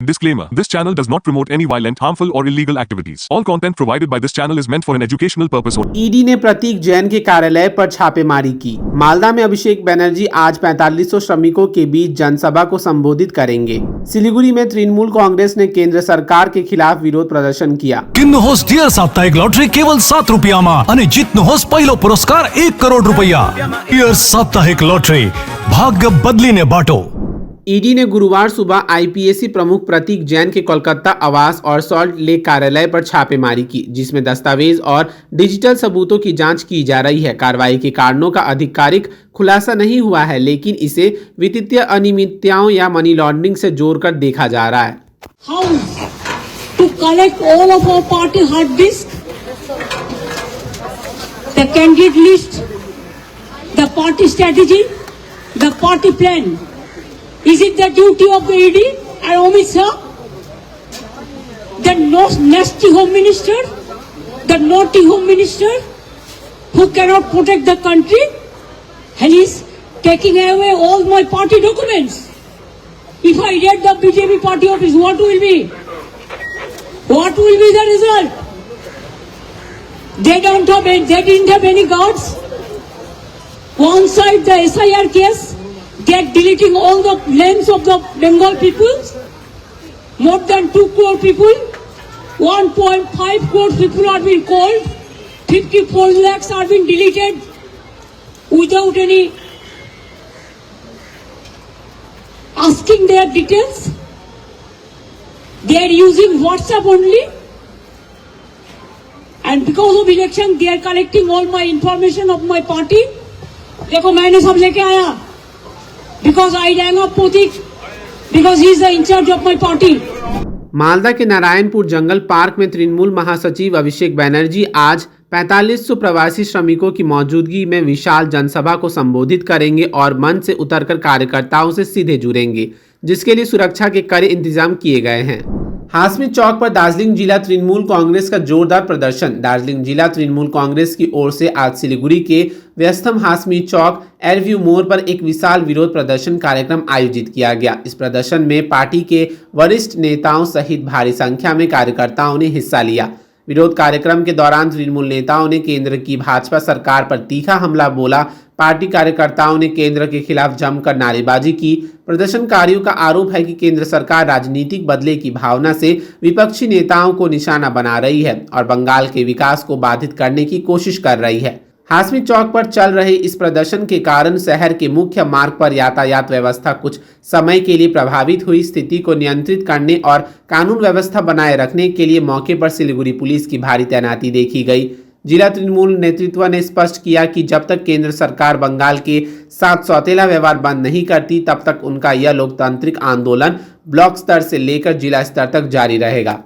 Disclaimer: This channel does not promote any violent, harmful, or illegal activities. All content provided by this channel is meant for an educational purpose only. ED ने प्रतीक जैन के कार्यालय पर छापेमारी की। मालदा में अभिषेक बनर्जी आज 4500 श्रमिकों के बीच जनसभा को संबोधित करेंगे। सिलीगुड़ी में तृणमूल कांग्रेस ने केंद्र सरकार के खिलाफ विरोध प्रदर्शन किया। किन्नुहोस् डियर साप्ताहिक लॉटरी केवल 7 रुपियाँमा अनि जित्नुहोस् पहिलो पुरस्कार 1 करोड रुपैयाँ। डियर साप्ताहिक लॉटरी, भाग्य बदलिने बाटो। ईडी ने गुरुवार सुबह आईपीएसी प्रमुख प्रतीक जैन के कोलकाता आवास और सॉल्ट लेक कार्यालय पर छापेमारी की, जिसमें दस्तावेज और डिजिटल सबूतों की जांच की जा रही है। कार्रवाई के कारणों का आधिकारिक खुलासा नहीं हुआ है, लेकिन इसे वित्तीय अनियमितताओं या मनी लॉन्ड्रिंग से जोड़कर देखा जा रहा है। How to collect all of our party hard disk, the candidate list, the party strategy, the party plan. Is it the duty of the ED and Amit Shah, the nasty home minister, the naughty home minister who cannot protect the country, and is taking away all my party documents? If I get the BJP party office, what will be? What will be the result? They didn't have any guards. One side the SIR case, they are deleting all the names of the Bengal people. More than 2 crore people, 1.5 crore people are being called. 54 lakhs are being deleted without any asking their details. They are using WhatsApp only. And because of election, they are collecting all my information of my party. देखो मैंने सब लेके आया. Because I rang up Pratik, because he is the in charge of my party. Malda के नारायणपुर जंगल park में तृणमूल महासचिव अभिषेक बनर्जी आज 4500 प्रवासी श्रमिकों की मौजूदगी में विशाल जनसभा को संबोधित करेंगे और मंच से उतरकर कार्यकर्ताओं से सीधे जुड़ेंगे, जिसके लिए सुरक्षा के कड़े इंतजाम किए गए हैं। हासमी चौक पर दार्जिलिंग जिला तृणमूल कांग्रेस का जोरदार प्रदर्शन। दार्जिलिंग जिला तृणमूल कांग्रेस की ओर से आज सिलीगुड़ी के व्यस्तम हासमी चौक एयरव्यू मोड़ पर एक विशाल विरोध प्रदर्शन कार्यक्रम आयोजित किया गया। इस प्रदर्शन में पार्टी के वरिष्ठ नेताओं सहित भारी संख्या में कार्यकर्ताओं ने हिस्सा लिया। विरोध कार्यक्रम के दौरान तृणमूल नेताओं ने केंद्र की भाजपा सरकार पर तीखा हमला बोला। पार्टी कार्यकर्ताओं ने केंद्र के खिलाफ जमकर नारेबाजी की। प्रदर्शनकारियों का आरोप है कि केंद्र सरकार राजनीतिक बदले की भावना से विपक्षी नेताओं को निशाना बना रही है और बंगाल के विकास को बाधित करने की कोशिश कर रही है। हासमी चौक पर चल रहे इस प्रदर्शन के कारण शहर के मुख्य मार्ग पर यातायात व्यवस्था कुछ समय के लिए प्रभावित हुई। स्थिति को नियंत्रित करने और कानून व्यवस्था बनाए रखने के लिए मौके पर सिलीगुड़ी पुलिस की भारी तैनाती देखी गई। जिला तृणमूल नेतृत्व ने स्पष्ट किया कि जब तक केंद्र सरकार बंगाल के साथ सौतेला व्यवहार बंद नहीं करती, तब तक उनका यह लोकतांत्रिक आंदोलन ब्लॉक स्तर से लेकर जिला स्तर तक जारी रहेगा।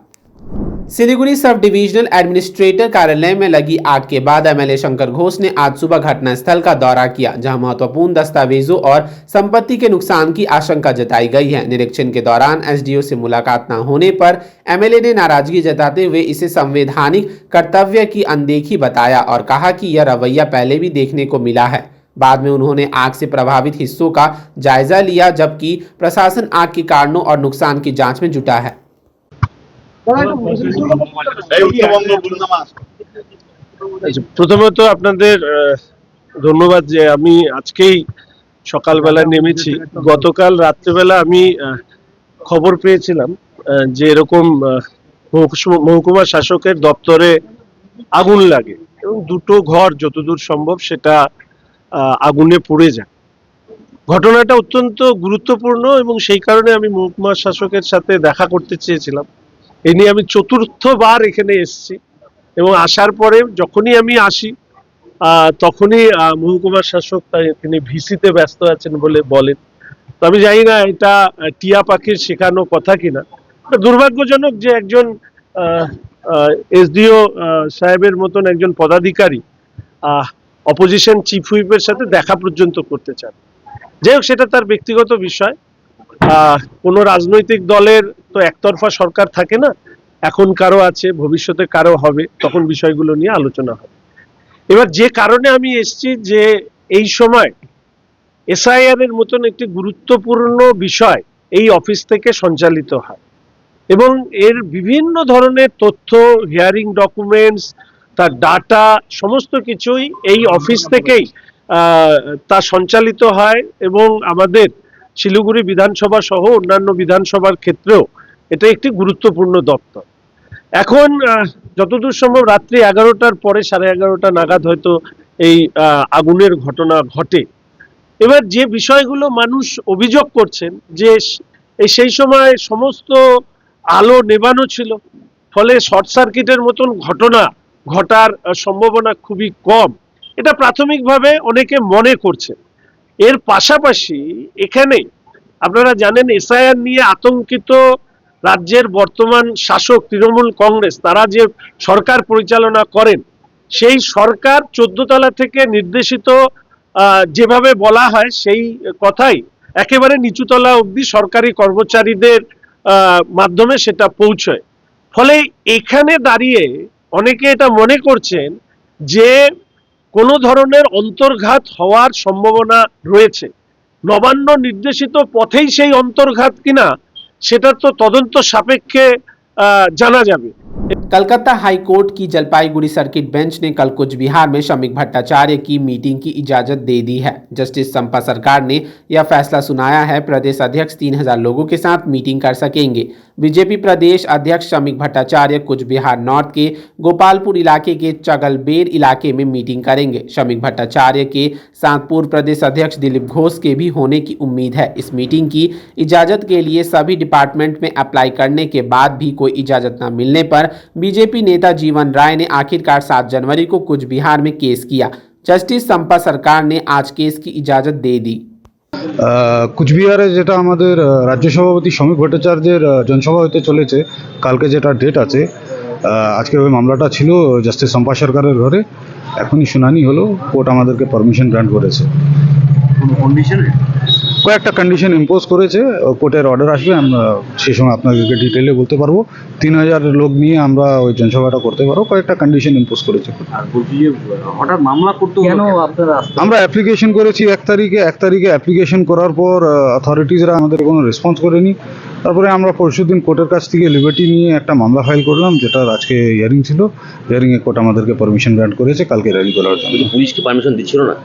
सिलीगुड़ी सब डिविजनल एडमिनिस्ट्रेटर कार्यालय में लगी आग के बाद एमएलए शंकर घोष ने आज सुबह घटनास्थल का दौरा किया, जहां महत्वपूर्ण दस्तावेजों और संपत्ति के नुकसान की आशंका जताई गई है। निरीक्षण के दौरान एसडीओ से मुलाकात न होने पर एमएलए ने नाराजगी जताते हुए इसे संवैधानिक कर्तव्य की अनदेखी बताया और कहा कि यह रवैया पहले भी देखने को मिला है। बाद में उन्होंने आग से प्रभावित हिस्सों का जायजा लिया, जबकि प्रशासन आग के कारणों और नुकसान की जाँच में जुटा है। প্রথমত আপনাদের ধন্যবাদ যে আমি আজকেই সকালবেলা নেমেছি। গতকাল রাত্রেবেলা আমি খবর পেয়েছিলাম যে এরকম মহকুমা শাসকের দপ্তরে আগুন লাগে এবং দুটো ঘর যতদূর সম্ভব সেটা আগুনে পুড়ে যায়। ঘটনাটা অত্যন্ত গুরুত্বপূর্ণ এবং সেই কারণে আমি মহকুমা শাসকের সাথে দেখা করতে চেয়েছিলাম। এই নিয়ে আমি চতুর্থবার এখানে এসেছি এবং আসার পরে যখনই আমি আসি তখনই মহকুমা শাসক তিনি ভিসিতে ব্যস্ত আছেন বলে বলেন। তো আমি জানি না এটা টিয়া পাখির শেখানো কথা কিনা। দুর্ভাগ্যজনক যে একজন এসডিও সাহেবের মতন একজন পদাধিকারী অপোজিশন চিফ হুইপের সাথে দেখা পর্যন্ত করতে চান। যাই হোক, সেটা তার ব্যক্তিগত বিষয়। কোনো রাজনৈতিক দলের তো একতরফা সরকার থাকে না, এখন কারো আছে, ভবিষ্যতে কারো হবে, তখন বিষয়গুলো নিয়ে আলোচনা হবে। এবার যে কারণে আমি এসেছি যে এই সময় এসআইআর এর মতন একটি গুরুত্বপূর্ণ বিষয় এই অফিস থেকে সঞ্চালিত হয় এবং এর বিভিন্ন ধরনের তথ্য, হিয়ারিং ডকুমেন্টস, তার ডাটা সমস্ত কিছুই এই অফিস থেকেই তা সঞ্চালিত হয় এবং আমাদের শিলিগুড়ি বিধানসভা সহ অন্যান্য বিধানসভার ক্ষেত্রেও এটা একটি গুরুত্বপূর্ণ দপ্তর। এখন যতদূর সম্ভব রাত্রি 11টার পরে 11:30 নাগাদ হয়তো এই আগুনের ঘটনা ঘটে। এবার যে বিষয়গুলো মানুষ অভিযোগ করছেন যে সেই সময় সমস্ত আলো নেভানো ছিল, ফলে শর্ট সার্কিটের মতন ঘটনা ঘটার সম্ভাবনা খুবই কম, এটা প্রাথমিকভাবে অনেকে মনে করছে। এর পাশাপাশি এখানে আপনারা জানেন এসআইআর নিয়ে আতঙ্কিত রাজ্যের বর্তমান শাসক তৃণমূল কংগ্রেস, তারা যে সরকার পরিচালনা করেন, সেই সরকার 14 তলা থেকে নির্দেশিত যেভাবে বলা হয় সেই কথাই একেবারে নিচুতলা অবধি সরকারি কর্মচারীদের মাধ্যমে সেটা পৌঁছয়। ফলে এখানে দাঁড়িয়ে অনেকে এটা মনে করছেন যে কোনো ধরনের অন্তর্ঘাত হওয়ার সম্ভাবনা রয়েছে। নবান্ন নির্দেশিত পথেই সেই অন্তর্ঘাত কিনা সেটা তো তদন্ত সাপেক্ষে জানা যাবে। कलकत्ता हाई कोर्ट की जलपाईगुड़ी सर्किट बेंच ने कल कूच बिहार में श्रमिक भट्टाचार्य की मीटिंग की इजाजत दे दी है। जस्टिस संपा सरकार ने यह फैसला सुनाया है। प्रदेश अध्यक्ष 3000 लोगों के साथ मीटिंग कर सकेंगे। बीजेपी प्रदेश अध्यक्ष श्रमिक भट्टाचार्य कूच बिहार नॉर्थ के गोपालपुर इलाके के चगलबेर इलाके में मीटिंग करेंगे। श्रमिक भट्टाचार्य के साथ पूर्व प्रदेश अध्यक्ष दिलीप घोष के भी होने की उम्मीद है। इस मीटिंग की इजाजत के लिए सभी डिपार्टमेंट में अप्लाई करने के बाद भी कोई इजाजत न मिलने पर बीजेपी नेता जीवन राय ने आखिरकार 7 जनवरी को कूच बिहार में केस किया। जस्टिस संपा सरकार ने आज केस की इजाजत दे दी। কুচবিহারে যেটা আমাদের রাজ্য সভাপতি শ্রমিক ভট্টাচার্যের জনসভা হতে চলেছে, কালকে যেটা ডেট আছে, আজকে ওই মামলাটা ছিল জাস্টিস সম্পা সরকারের ঘরে। এখনই শুনানি হলো, কোর্ট আমাদেরকে পারমিশন গ্রান্ট করেছে। কয়েকটা কন্ডিশন ইম্পোজ করেছে, কোর্টের অর্ডার আসবে, আমরা সেই সময় আপনাদেরকে ডিটেলে বলতে পারবো। 3000 লোক নিয়ে আমরা ওই জনসভাটা করতে পারবো, কয়েকটা কন্ডিশন ইম্পোজ করেছে। আর বলছি যে হঠাৎ মামলা করতে কেন আপনারা আমরা অ্যাপ্লিকেশন করেছি 1 তারিখে অ্যাপ্লিকেশন করার পর অথরিটিজরা আমাদের কোনো রেসপন্স করেনি। তারপরে আমরা পরশুদিন কোর্টের কাছ থেকে লিবার্টি নিয়ে একটা মামলা ফাইল করলাম, যেটার আজকে হিয়ারিং ছিল। হিয়ারিংয়ে কোর্ট আমাদেরকে পারমিশন গ্রান্ট করেছে কালকে র্যালি করার জন্য। পুলিশকে পারমিশন দিচ্ছিল না,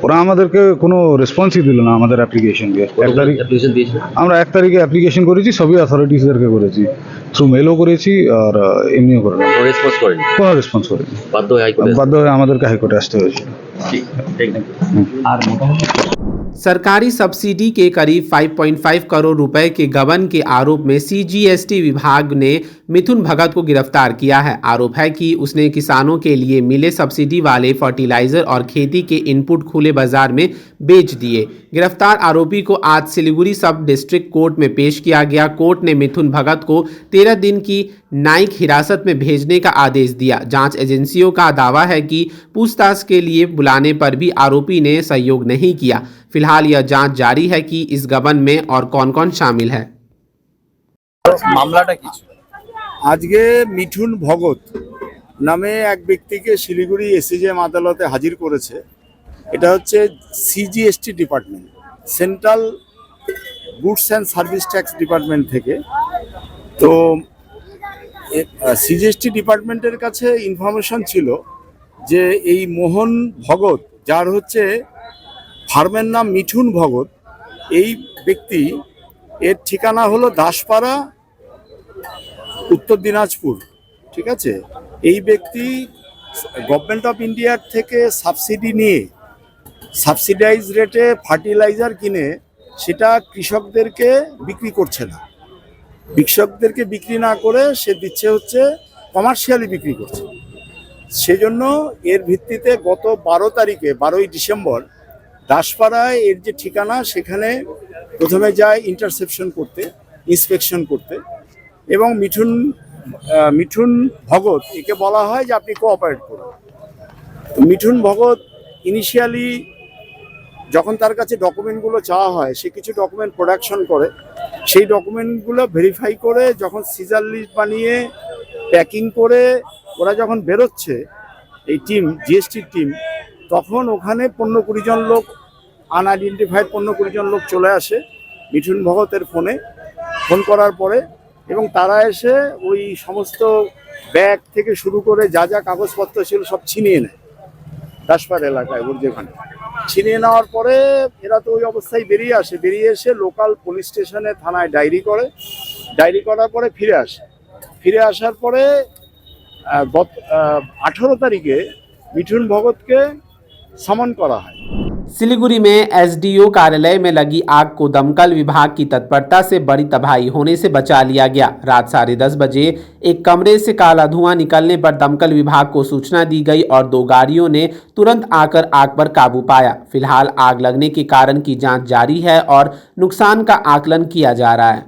ওরা আমাদেরকে কোনো রেসপন্সই দিল না আমাদের অ্যাপ্লিকেশনকে। 1 তারিখ অ্যাপ্লিকেশন দিয়েছে, আমরা 1 তারিখে অ্যাপ্লিকেশন করেছি, সবই অথরিটিসদেরকে করেছি, থ্রু মেলও করেছি আর এমনিও করলাম। রেসপন্স করেনি, কোনো রেসপন্স করেনি। বাধ্য হয়ে আমাদেরকে হাইকোর্টে আসতে হয়েছিল। আর মোটামুটি सरकारी सब्सिडी के करीब 5.5 करोड़ रुपए के गबन के आरोप में सीजीएसटी विभाग ने मिथुन भगत को गिरफ्तार किया है। आरोप है कि उसने किसानों के लिए मिले सब्सिडी वाले फर्टिलाइजर और खेती के इनपुट खुले बाजार में बेच दिए। गिरफ्तार आरोपी को आज सिलीगुड़ी सब डिस्ट्रिक्ट कोर्ट में पेश किया गया। कोर्ट ने मिथुन भगत को 13 दिन की न्यायिक हिरासत में भेजने का आदेश दिया। जांच एजेंसियों का दावा है कि पूछताछ के लिए बुलाने पर भी आरोपी ने सहयोग नहीं किया। फिलहाल यह जांच जारी है कि इस गबन में और कौन कौन शामिल है। মামলাটা কি ছিল? আজকে মিঠুন ভগত নামে এক ব্যক্তিকে শিলিগুড়ি এসিজেএম আদালতে হাজির করেছে। এটা হচ্ছে CGST department, central goods and service tax department থেকে। তো সিজিএসটি ডিপার্টমেন্টের কাছে ইনফরমেশন ছিল যে এই মোহন ভগত, যার হচ্ছে ফার্মের নাম মিঠুন ভগত, এই ব্যক্তি, এর ঠিকানা হলো দাসপাড়া, উত্তর দিনাজপুর। ঠিক আছে, এই ব্যক্তি গভর্নমেন্ট অফ ইন্ডিয়ার থেকে সাবসিডি নিয়ে সাবসিডাইজ রেটে ফার্টিলাইজার কিনে সেটা কৃষকদেরকে বিক্রি করছে না। কৃষকদেরকে বিক্রি না করে সে দিচ্ছে হচ্ছে কমার্শিয়ালি বিক্রি করছে। সেজন্য এর ভিত্তিতে গত 12ই ডিসেম্বর দাসপাড়ায় এর যে ঠিকানা, সেখানে প্রথমে যায় ইন্টারসেপশন করতে, ইন্সপেকশন করতে, এবং মিঠুন ভগত একে বলা হয় যে আপনি কোঅপারেট করুন। মিঠুন ভগত ইনিশিয়ালি যখন তার কাছে ডকুমেন্টগুলো চাওয়া হয়, সে কিছু ডকুমেন্ট প্রোডাকশন করে, সেই ডকুমেন্টগুলো ভেরিফাই করে যখন সিজার লিস্ট বানিয়ে প্যাকিং করে ওরা যখন বেরোচ্ছে, এই টিম, জিএসটির টিম, তখন ওখানে 15-20 জন লোক, আনআইডেন্টিফাইড 15-20 জন লোক চলে আসে মিঠুন ভগতের ফোন করার পরে এবং তারা এসে ওই সমস্ত ব্যাগ থেকে শুরু করে যা যা কাগজপত্র ছিল সব ছিনিয়ে নেয় দাসপাড় এলাকায় ওর যেখানে ছিনিয়ে নেওয়ার পরে এরা তো ওই অবস্থায় বেরিয়ে এসে লোকাল পুলিশ স্টেশনে থানায় ডায়েরি করার পরে ফিরে আসার পরে গত 18 তারিখে মিঠুন ভগতকে समन करा है। सिलीगुड़ी में एसडीओ कार्यालय में लगी आग को दमकल विभाग की तत्परता से बड़ी तबाही होने से बचा लिया गया। रात 10:30 बजे एक कमरे से काला धुआं निकलने पर दमकल विभाग को सूचना दी गई और 2 गाड़ियों ने तुरंत आकर आग पर काबू पाया। फिलहाल आग लगने के कारण की जांच जारी है और नुकसान का आकलन किया जा रहा है।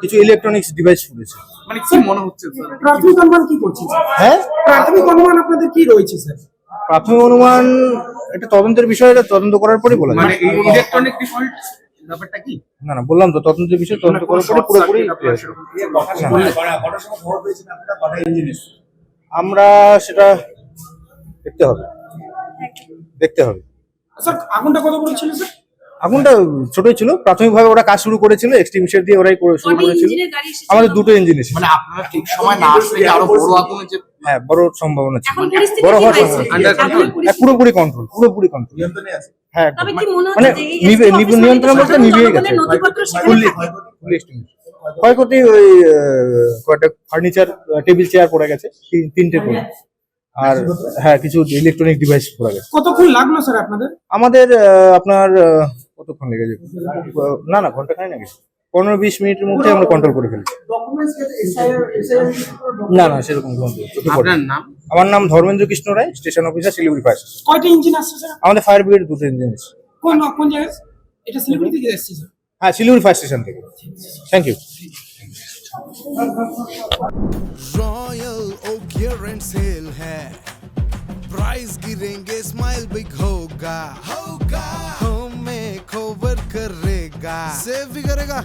কিছু ইলেকট্রনিক্স ডিভাইস পড়েছে। মানে কি মনে হচ্ছে স্যার? প্রাথমিক অনুমান কি করছেন? হ্যাঁ, প্রাথমিক অনুমান আপনাদের কি রয়েছে স্যার? প্রাথমিক অনুমান এটা তদন্তের বিষয়, এটা তদন্ত করার পরেই বলা যাবে। মানে এই ইলেকট্রনিক ডিভাইস ব্যাপারটা কি? না বললাম তো তদন্তের বিষয়, তদন্ত করার পরে পুরোপুরি আমরা সেটা দেখতে হবে। স্যার আগুনটা কত বড় ছিল স্যার? আগুনটা ছোটই ছিল, প্রাথমিকভাবে ওরা কাজ শুরু করেছিল, এক্সটিংগুইশার দিয়ে ওরাই শুরু করেছিল। আমাদের 2টো ইঞ্জিন এসেছিল। মানে আপনারা ঠিক সময় না আসলে কি আরো বড় আগুনের যে হ্যাঁ বড় সম্ভাবনা ছিল, বড় হওয়ার সম্ভাবনা। পুরোপুরি কন্ট্রোল নিয়ন্ত্রণে আছে। হ্যাঁ তবে কি মনে মানে হচ্ছে যে এই নিয়ন্ত্রণ বলতে নিভিয়ে গেছে। নথিপত্র সেখানে থাকে? ক্ষয়ক্ষতি ওই কয়েকটা ফার্নিচার, টেবিল চেয়ার পড়ে গেছে 3টে করে, আর হ্যাঁ কিছু ইলেকট্রনিক ডিভাইস পড়ে গেছে। কতক্ষণ লাগলো স্যার আপনাদের? আমাদের আপনার কতক্ষণ লেগেছে? না ঘন্টা খানেক না, 15-20 মিনিটের মধ্যে আমরা কন্ট্রোল করে ফেলেছি। না সেরকম কোনো। আপনার নাম? আমার নাম Dharmendra Krishna Roy, station officer, Siliguri fire station. কয়টা ইঞ্জিন আসছে স্যার? আমাদের ফায়ার ব্রিগেড 2টো ইঞ্জিন আছে। কোন জায়গায়? এটা শিলিগুড়ি থেকে আসছে স্যার? হ্যাঁ শিলিগুড়ি ফায়ার স্টেশন থেকে। Thank you. Royal Oak gear and sale है, प्राइस गिरेंगे, स्माइल बिग होगा होम में कवर करेगा, सेव भी करेगा,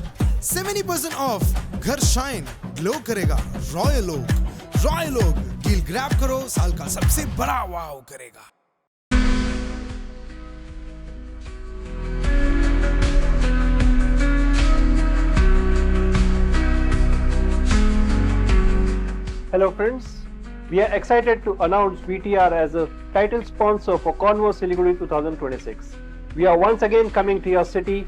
70% ऑफ, घर शाइन ग्लो करेगा। रॉयल ओक डील ग्रैब करो, साल का सबसे बड़ा वाव करेगा। Hello friends, we are excited to announce VTR as a title sponsor for Convo Siliguri 2026. We are once again coming to your city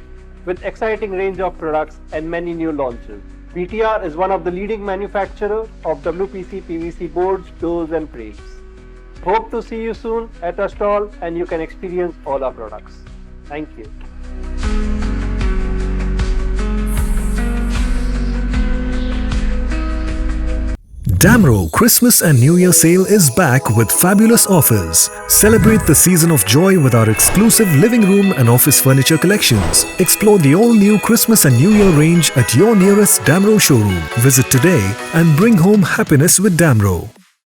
with exciting range of products and many new launches. VTR is one of the leading manufacturers of WPC PVC boards, doors and frames. Hope to see you soon at our stall and you can experience all our products. Thank you. Damro Christmas and New Year sale is back with fabulous offers. Celebrate the season of joy with our exclusive living room and office furniture collections. Explore the all-new Christmas and New Year range at your nearest Damro showroom. Visit today and bring home happiness with Damro.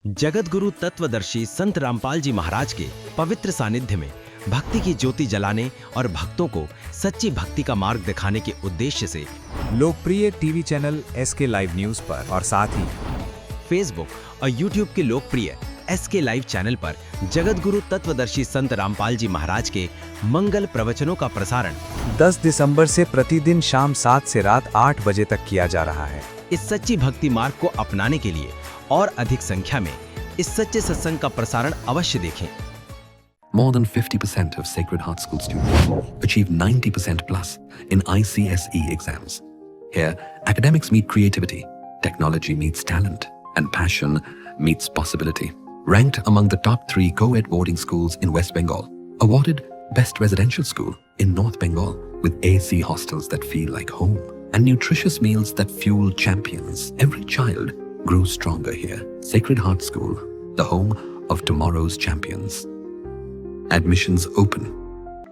Jagat Guru तत्वदर्शी संत रामपाल जी महाराज के पवित्र सानिध्य में भक्ति की ज्योति जलाने और भक्तों को सच्ची भक्ति का मार्ग दिखाने के उद्देश्य से लोकप्रिय TV channel SK live news पर और साथ ही फेसबुक और यूट्यूब के लोकप्रिय SK लाइव चैनल पर जगत गुरु तत्वदर्शी संत रामपाल जी महाराज के मंगल प्रवचनों का प्रसारण 10 दिसंबर से प्रतिदिन शाम 7 से रात 8 बजे तक किया जा रहा है। इस सच्ची भक्ति मार्ग को अपनाने के लिए और अधिक संख्या में इस सच्चे सत्संग का प्रसारण अवश्य देखें। More than 50% of Sacred Heart School students achieve 90% plus in ICSE exams. Here, academics meet creativity, technology meets talent, and passion meets possibility. Ranked among the top 3 co-ed boarding schools in West Bengal. Awarded Best Residential School in North Bengal with AC hostels that feel like home and nutritious meals that fuel champions. Every child grows stronger here. Sacred Heart School, the home of tomorrow's champions. Admissions open.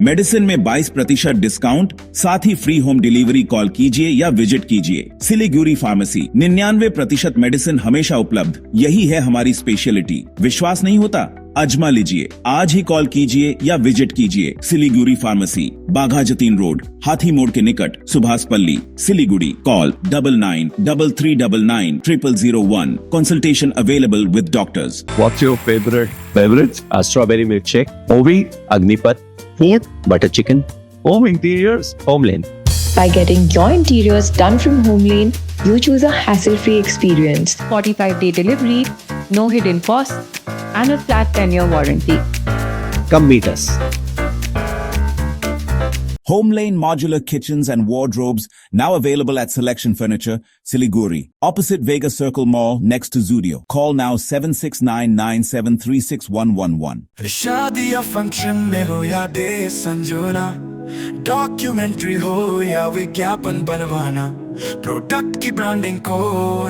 Medicine में 22% discount, साथ ही free home delivery. Call कीजिए या visit कीजिए। Siliguri pharmacy, 99% medicine हमेशा उपलब्ध, यही है हमारी स्पेशलिटी। विश्वास नहीं होता? आजमा लीजिए। आज ही कॉल कीजिए या विजिट कीजिए। सिलीगुड़ी फार्मेसी, बाघा जतीन रोड, हाथी मोड़ के निकट, सुभाष पल्ली, Siliguri. Call 9933990001। Consultation available with doctors. What's your favorite beverage? A strawberry milkshake, Ovi, Agnipat, food, butter chicken, home interiors, Homeland. By getting your interiors done from Homelane, you choose a hassle-free experience. 45-day delivery, no hidden costs, and a flat 10-year warranty. Come meet us. Homelane Modular Kitchens and Wardrobes now available at Selection Furniture, Siliguri, opposite Vega Circle Mall next to Zudio. Call now 7699736111. शादी या function में हो या day संजोना, documentary हो या विज्ञापन बनवाना, product की ब्रांडिंग को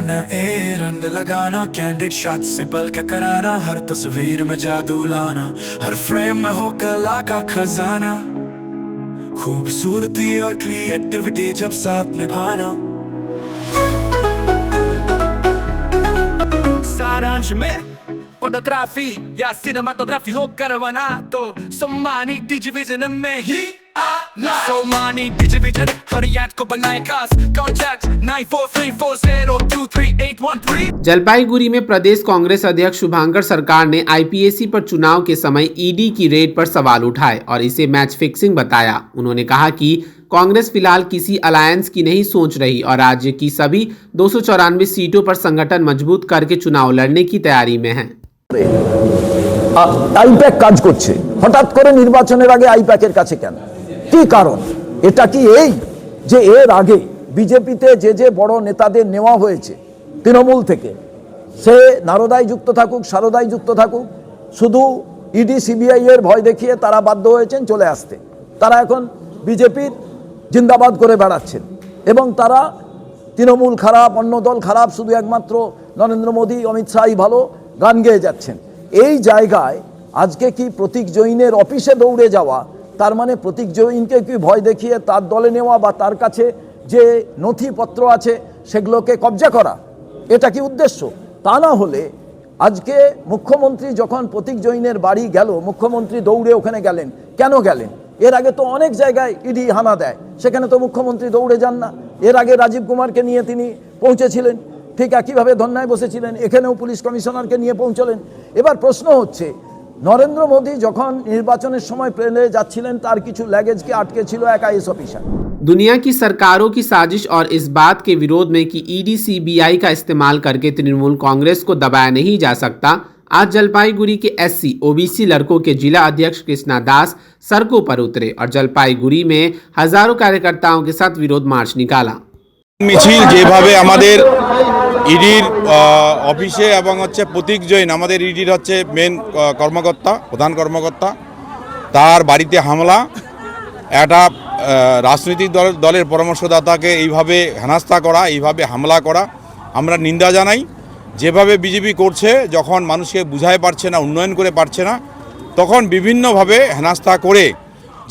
न ए रंग लगाना, कैंडिड शॉट से पल के कराना, हर तस्वीर में जादू लाना, हर फ्रेम में हो कला का खजाना, खूबसूरती और क्रिएटिविटी जब साथ निभाना। सारांश में फोटोग्राफी या सिनेमाटोग्राफी हो करवाना तो सोमानी डिजिविजन में ही आना। सोमानी डिजिविजन हर याद को बनाए खास। कॉन्टैक्ट 9434023813। जलपाईगुड़ी में प्रदेश कांग्रेस अध्यक्ष शुभांकर सरकार ने आईपीएसी पर चुनाव के समय ईडी की रेड पर सवाल उठाए और इसे मैच फिक्सिंग बताया। उन्होंने कहा कि कांग्रेस फिलहाल किसी अलायंस की नहीं सोच रही और राज्य की सभी 294 सीटों पर संगठन मजबूत करके चुनाव लड़ने की तैयारी में है। আইপ্যাক কাজ করছে, হঠাৎ করে নির্বাচনের আগে আইপ্যাকের কাছে কেন? কি কারণ? এটা কি এই যে এর আগে বিজেপিতে যে বড় নেতাদের নেওয়া হয়েছে তৃণমূল থেকে, সে নারদায় যুক্ত থাকুক সারদায় যুক্ত থাকুক, শুধু ইডি সিবিআই এর ভয় দেখিয়ে তারা বাধ্য হয়েছেন চলে আসতে। তারা এখন বিজেপির জিন্দাবাদ করে বেড়াচ্ছেন এবং তারা তৃণমূল খারাপ, অন্য দল খারাপ, শুধু একমাত্র নরেন্দ্র মোদী অমিত শাহই ভালো গান গেয়ে যাচ্ছেন। এই জায়গায় আজকে কি প্রতীক জৈনের অফিসে দৌড়ে যাওয়া, তার মানে প্রতীক জৈনকে কি ভয় দেখিয়ে তার দলে নেওয়া বা তার কাছে যে নথিপত্র আছে সেগুলোকে কবজা করা, এটা কি উদ্দেশ্য? তা না হলে আজকে মুখ্যমন্ত্রী যখন প্রতীক জৈনের বাড়ি গেল, মুখ্যমন্ত্রী দৌড়ে ওখানে গেলেন, কেন গেলেন? এর আগে তো অনেক জায়গায় ইডি হানা দেয়, সেখানে তো মুখ্যমন্ত্রী দৌড়ে যান না। এর আগে রাজীব কুমারকে নিয়ে তিনি পৌঁছেছিলেন, ঠিক একইভাবে ধন্যায় বসেছিলেন, এখানেও পুলিশ কমিশনারকে নিয়ে পৌঁছলেন। এবার প্রশ্ন হচ্ছে, নরেন্দ্র মোদী যখন নির্বাচনের সময় প্লেনে যাচ্ছিলেন তার কিছু लगेज के আটকে ছিল এক আইএস অফিসার। दुनिया की सरकारों की साजिश और इस बात के विरोध में कि ईडी सीबीआई का इस्तेमाल करके तृणमूल कांग्रेस को दबाया नहीं जा सकता, आज जलपाईगुड़ी के एससी ओबीसी लड़कों के जिला अध्यक्ष कृष्णा दास सड़कों पर उतरे और जलपाईगुड़ी में हजारों कार्यकर्ताओं के साथ विरोध मार्च निकाला। মিছিল যেভাবে আমাদের ইডির অফিসে এবং হচ্ছে প্রতীক জৈন আমাদের ইডির হচ্ছে মেন কর্মকর্তা, প্রধান কর্মকর্তা, তার বাড়িতে হামলা, একটা রাজনৈতিক দলের পরামর্শদাতাকে এইভাবে হেনস্থা করা, এইভাবে হামলা করা আমরা নিন্দা জানাই। যেভাবে বিজেপি করছে, যখন মানুষকে বুঝাতে পারছে না, উন্নয়ন করে পারছে না, তখন বিভিন্নভাবে হেনস্থা করে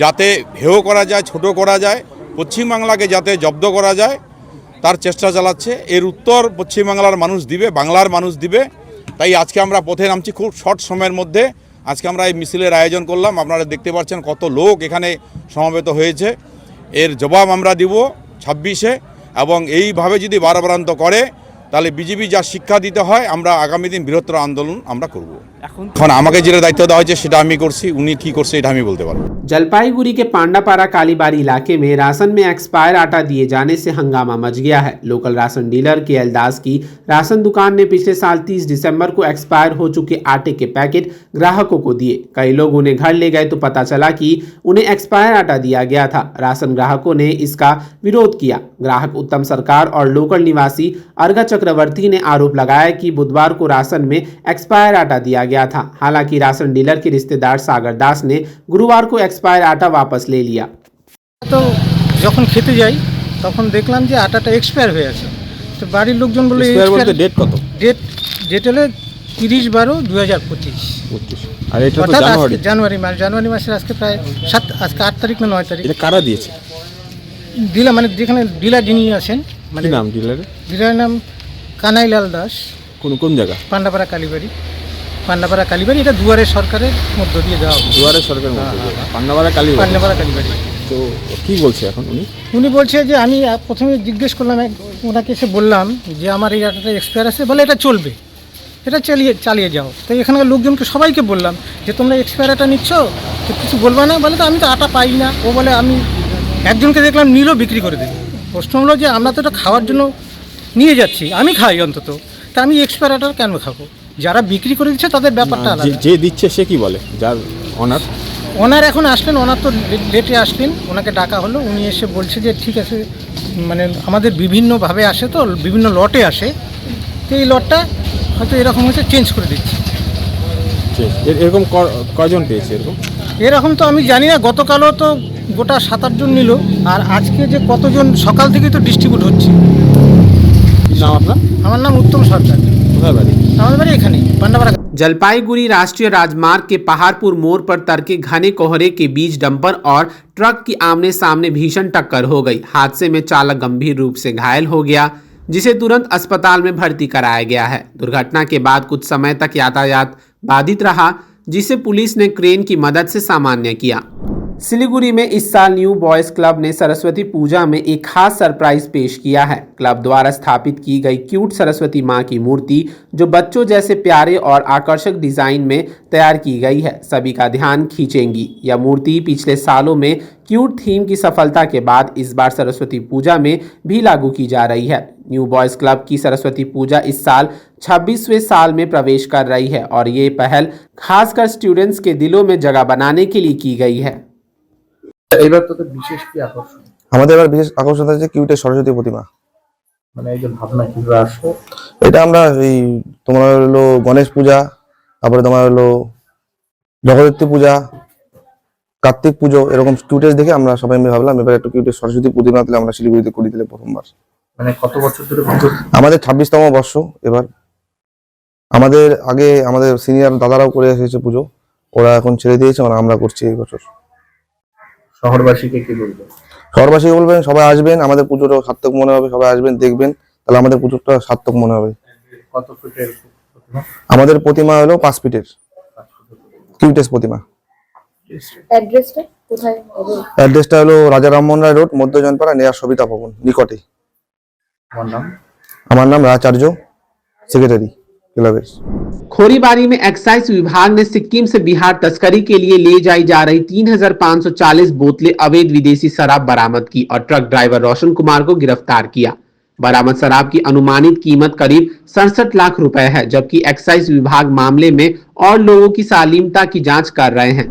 যাতে হেয় করা যায়, ছোট করা যায়, পশ্চিমবাংলাকে যাতে জব্দ করা যায় তার চেষ্টা চালাচ্ছে। এর উত্তর পশ্চিমবাংলার মানুষ দিবে, বাংলার মানুষ দিবে। তাই আজকে আমরা পথে নামছি, খুব শর্ট সময়ের মধ্যে আজকে আমরা এই মিছিলের আয়োজন করলাম। আপনারা দেখতে পাচ্ছেন কত লোক এখানে সমবেত হয়েছে। এর জবাব আমরা দিব 26-এ এবং এইভাবে যদি বারবারান্ত করে তাহলে বিজেপি যা শিক্ষা দিতে হয় আমরা আগামী দিন বৃহত্তর আন্দোলন আমরা করব। এখন আমাকে যেটা দায়িত্ব দেওয়া হয়েছে সেটা আমি করছি, উনি কি করছে এটা আমি বলতে পারবো। जलपाईगुड़ी के पांडापारा कालीबाड़ी इलाके में राशन में एक्सपायर आटा दिए जाने से हंगामा मच गया है। लोकल राशन डीलर केएल दास की राशन दुकान ने पिछले साल 30 दिसंबर को एक्सपायर हो चुके आटे के पैकेट ग्राहकों को दिए। कई लोग उन्हें घर ले गए तो पता चला कि उन्हें एक्सपायर आटा दिया गया था। राशन ग्राहकों ने इसका विरोध किया। ग्राहक उत्तम सरकार और लोकल निवासी अर्घा चक्रवर्ती ने आरोप लगाया कि बुधवार को राशन में एक्सपायर आटा दिया गया था। हालांकि राशन डीलर के रिश्तेदार सागर दास ने गुरुवार को एक्सपायर आटा वापस ले लिया। তো যখন খেতে যাই তখন দেখলাম যে আটাটা এক্সপায়ার হয়ে আছে। তো বাড়ির লোকজন বলে ডেট কত? ডেট হলো 30/12/2025। আর এটা তো জানুয়ারি মাসের আজকে প্রায় আজকে 8 তারিখ না 9 তারিখ। এটা কারা দিয়েছে? ডিলার মানে যেখানে ডিলার যিনি আছেন, মানে নাম ডিলারের? ডিলারের নাম কানাইলাল দাস। কোন জায়গা? পান্ডাপাড়া কালীবাড়ি। এটা দুয়ারে সরকারের মধ্য দিয়ে দেওয়া হবে। দুয়ারে সরকারের মধ্য দিয়ে পান্ডাপাড়া কালীবাড়ি। তো কি বলছে এখন উনি বলছে যে আমি প্রথমে জিজ্ঞেস করলাম, ওনাকে এসে বললাম যে আমার এই আটাটা এক্সপায়ার আছে, বলে এটা চলবে, এটা চালিয়ে যাও। তাই এখানকার লোকজনকে সবাইকে বললাম যে তোমরা এক্সপায়ার আটা নিচ্ছ তো কিছু বলবা না, বলে তো আমি তো আটা পাই না। ও বলে আমি একজনকে দেখলাম নিল বিক্রি করে দিল। প্রশ্ন হলো যে আমরা তো এটা খাওয়ার জন্য নিয়ে যাচ্ছি, আমি খাই অন্তত, তা আমি এক্সপায়ারটা কেন খাবো? যারা বিক্রি করে দিচ্ছে তাদের ব্যাপারটা আলাদা। যে দিচ্ছে সে কি বলে, যার ওনার এখন আসলেন, ওনার তো লেটে আসলেন, ওনাকে ডাকা হলো, উনি এসে বলছে যে ঠিক আছে, মানে আমাদের বিভিন্নভাবে আসে তো, বিভিন্ন লটে আসে, তো এই লটটা হয়তো এরকম হচ্ছে, চেঞ্জ করে দিচ্ছি। এরকম কজন পেয়েছে এরকম তো আমি জানি না, গতকালও তো গোটা 7-8 জন নিল, আর আজকে যে কতজন, সকাল থেকেই তো ডিস্ট্রিবিউট হচ্ছে। নাম আপনার? আমার নাম উত্তম সরকার। কোথায় বাড়ি? আমাদের বাড়ি এখানে পান্ডাপাড়া। जलपाईगुड़ी राष्ट्रीय राजमार्ग के पहाड़पुर मोड़ पर तड़के घने कोहरे के बीच डंपर और ट्रक की आमने सामने भीषण टक्कर हो गई। हादसे में चालक गंभीर रूप से घायल हो गया, जिसे तुरंत अस्पताल में भर्ती कराया गया है। दुर्घटना के बाद कुछ समय तक यातायात बाधित रहा, जिसे पुलिस ने क्रेन की मदद से सामान्य किया। सिलीगुड़ी में इस साल न्यू बॉयज क्लब ने सरस्वती पूजा में एक खास सरप्राइज पेश किया है। क्लब द्वारा स्थापित की गई क्यूट सरस्वती मां की मूर्ति, जो बच्चों जैसे प्यारे और आकर्षक डिजाइन में तैयार की गई है, सभी का ध्यान खींचेंगी। यह मूर्ति पिछले सालों में क्यूट थीम की सफलता के बाद इस बार सरस्वती पूजा में भी लागू की जा रही है। न्यू बॉयज क्लब की सरस्वती पूजा इस साल 26वें साल में प्रवेश कर रही है और ये पहल खासकर स्टूडेंट्स के दिलों में जगह बनाने के लिए की गई है। এবার তো বিশেষ কি আকর্ষণ? আমাদের এবার বিশেষ আকর্ষণ হচ্ছে কিউটের সরস্বতী প্রতিমা। মানে এই যে ভাবনা কিভাবে আসলো? এটা আমরা এই তোমার হলো গণেশ পূজা, তারপরে তোমার হলো জগদ্ধাত্রী পূজা, কার্তিক পুজো, এরকম কিউটেস দেখে আমরা সবাই মিলে ভাবলাম এবার একটু কিউটের সরস্বতী প্রতিমা দিলে আমরা শিলিগুড়িতে করি দিলে প্রথমবার। মানে কত বছর ধরে? আমাদের 26তম বর্ষ এবার। আমাদের আগে আমাদের সিনিয়র দাদারাও করে এসেছে পুজো, ওরা এখন ছেড়ে দিয়েছে, আমরা করছি এই বছর। শহরবাসীকে কি বলবেন? শহরবাসীকে বলবেন সবাই আসবেন, আমাদের পুজোটা সার্থক মনে হবে, সবাই আসবেন দেখবেন, তাহলে আমাদের পুজোটা সার্থক মনে হবে। কত ফিটের প্রতিমা? আমাদের প্রতিমা হলো 5 ফিটের কিউটেস প্রতিমা। অ্যাড্রেসটা কোথায় হবে? অ্যাড্রেসটা হলো রাজা রামমোহন রায় রোড, মধ্য জনপাড়া, নেয়া সবিতা ভবন নিকটে। আমার নাম রাচার্য, सेक्रेटरी क्लबेस। खोरीबारी में एक्साइज विभाग ने सिक्किम से बिहार तस्करी के लिए ले जाई जा रही 3540 बोतलें अवैध विदेशी शराब बरामद की और ट्रक ड्राइवर रोशन कुमार को गिरफ्तार किया। बरामद शराब की अनुमानित कीमत करीब 67 लाख रुपए है, जबकि एक्साइज विभाग मामले में और लोगों की सालीमता की जांच कर रहे हैं।